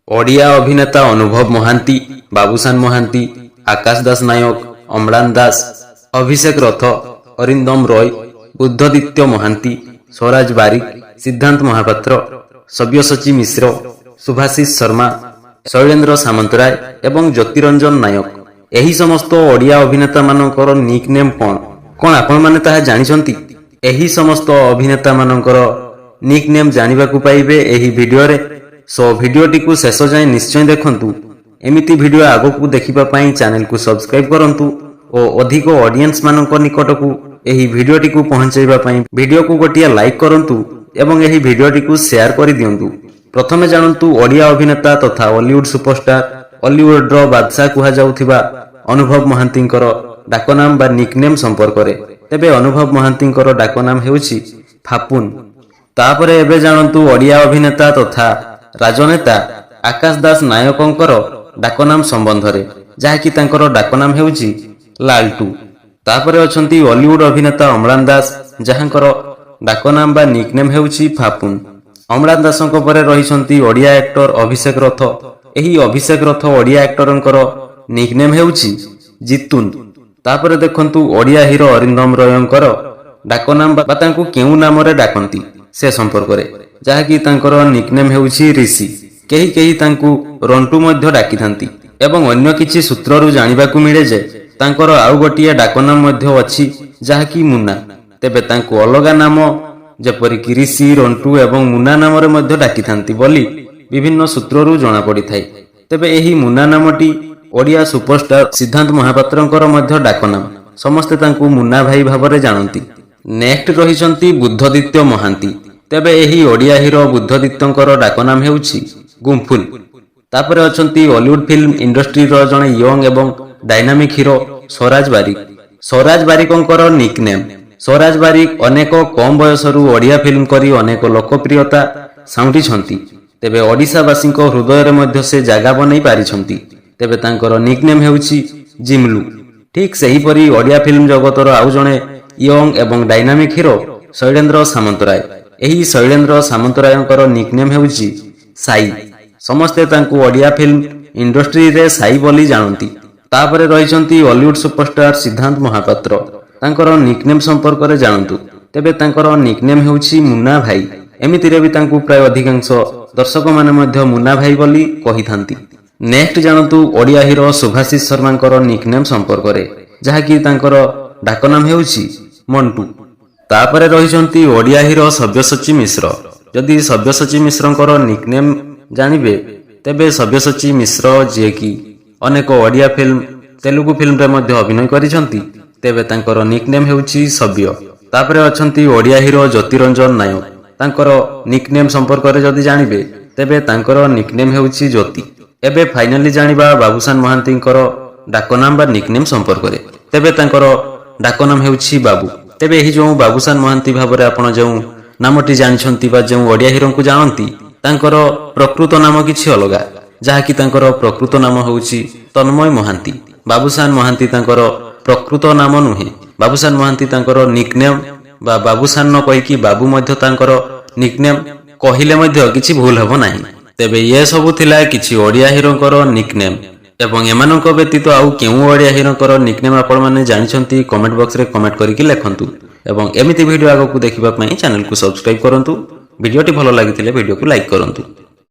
ओडिया अभिनेता अनुभव महांती, बाबूसान महांती, आकाश दास नायक, अम्लान दास, अभिषेक रथ, अरिंदम रॉय, बुद्धदित्य महांती, स्वराज बारिक, सिद्धांत महापात्र, सब्यसाची मिश्र, सुभाषिष शर्मा, शैलेन्द्र सामंतराय एवं ज्योतिरंजन नायक एही समस्त ओडिया अभिनेता मानकर निक नेम कौन आपण माने ताहा जानिसंती। एही समस्त अभिनेता मानकर निक नेम जानिबा को पाइबे एही वीडियो रे। सो वीडियोटी को शेष जाए निश्चय देखंतु। एमिति वीडियो आगो को देखिबा पई चैनल को सब्सक्राइब करंतु और अधिक ऑडियंस मानक निकट को एही वीडियोटी को पहुंचाइबा पई वीडियो को गोटिया लाइक करंतु एवं एही वीडियोटी को शेयर कर दियंतु। प्रथमे जानंतु ओडिया अभिनेता तथा हॉलीवुड सुपरस्टार हॉलीवुड रो बादशाह कुहा जाउथिबा अनुभव महांतींकर डाकनाम बा निकनेम संपर्क रे। तेबे अनुभव महांतींकर डाकनाम हेउछि फापुन। तापरे एबे जानंतु ओडिया अभिनेता तथा राजनेता आकाश दास नायकंकर डाकनाम संबंध रे, जाहाकि तांकर डाकनाम हेउछि लालटू। तापरे अछंती हॉलीवुड अभिनेता अम्लान दास, जहांकर डाकनाम बा निकनेम हेउछि फापुन। अम्लान दासंक परे रहिसंती ओडिया एक्टर अभिषेक रथ। एही अभिषेक रथ ओडिया एक्टरंकर निकनेम हेउछि जितुन। तापरे देखंतु ओडिया हीरो अरिंदम रॉयंकर डाकनाम बा तांकु केउ नाम रे डाकंती से संपर्क रे, जाहाकि तांकर निकनेम हेउछि ऋषि। केही केही तांकु रंटू मध्य डाकिथांती एवं अन्य किछि सूत्ररु जानिबाकु मिले जे तांकर आउ गोटिए डाकनाम मध्य अछि जाहाकि मुन्ना। तेबे तांकु अलगा नाम जेपरि कि ऋषि, रंटू एवं मुन्ना नाम रे मध्य डाकिथांती बोली विभिन्न सूत्ररु जणा पडिथाय। तेबे एही मुन्ना नामटी ओडिया सुपरस्टार सिद्धांत महापात्रंकर मध्य डाकनाम। समस्ते तांकु मुन्ना भाई भाबरे जानंती। नेक्स्ट रहिसंती बुद्धदित्य महांती। तेबे एही ओडिया हीरो बुद्धदित्यंकर डाकनाम हेउछि गुम्फुल। तापरे अछंती हॉलीवुड फिल्म इंडस्ट्री रो जणे यंग एवं डायनामिक हीरो स्वराज बारिक। स्वराज बारिकंकर निकनेम। स्वराज बारिक अनेक कम बयसरु ओडिया फिल्म करी अनेक लोकप्रियता साउंटिछंती। तेबे ओडिशावासी हृदय रे मध्य से जागा बनै पारिछंती। तेबे तांकर निकनेम हेउछि जिमलू। ठीक सही परी ओडिया फिल्म जगतर आउ जणे यंग एवं डायनामिक हीरो शैलेन्द्र सामंतराय। एही शैलेन्द्र सामंतरायंकर निकनेम हेउछि साई। समस्ते तांकु ओडिया फिल्म इंडस्ट्री रे साई बोली जानंती। तापरे रहिसंती हॉलीवुड सुपरस्टार सिद्धांत महापात्र। तांकर निकनेम संपर्क रे जानंतु। तेबे तांकर निकनेम हेउछि मुन्ना भाई। एमिति रे भी तांकु प्राय अधिकांश दर्शक माने मध्य मुन्ना भाई बोली कहिथांती। नेक्स्ट जानंतु ओडिया हीरो सुभाषिष शर्मांकर निकनेम संपर्क रे, जाहाकि तांकर डाकनाम हेउछि मंटू। तापरे रहिसंती ओडिया हीरो सब्यसाची मिश्र। जदि सब्यसाची मिश्रंकर निकनेम जानिबे तेबे सब्यसाची मिश्र जे कि अनेक ओडिया फिल्म तेलुगु फिल्म रे मध्य अभिनय करिसंती। तेबे तांकर निकनेम हेउछि सब्य। तापरे अछंती ओडिया हीरो ज्योतिरंजन नायक। तांकर निकनेम संपर्क रे जदि जानिबे तेबे तांकर निकनेम हेउछि ज्योति। एबे फाइनली जानिबा बाबूसान महांतींकर डाकनाम बा निकनेम संपर्क रे। तेबे तांकर डाकनाम हेउछि बाबू। तेबे एही जो बाबूसान महांती भाबरे आपण जो नामटी जानिछंती बा जो ओडिया हीरो को जानंती तांकर प्रकृत नाम किछि अलगा, जाहाकि तांकर प्रकृत नाम हेउछि तन्मय महांती। बाबूसान महांती तांकर प्रकृत नाम नुहे। बाबूसान महांती तांकर निकनेम बा बाबूसान न कहि कि बाबू मध्य तांकर निकनेम कहिले मध्य किछि भूल हबो नाही। तेबे ये सबु थिला किछि ओडिया हीरोंकर निकनेम एवं एमानक व्यतीत आउ केउ ओडिया हीरोंकर निकनेम आपण माने जानिछंती कमेंट बॉक्स रे कमेंट करिकि लेखंतु एवं एमिति वीडियो आगो को देखिबा पई चैनल को सब्सक्राइब करंतु। वीडियोटी भलो लागिथिले वीडियो को लाइक करंतु।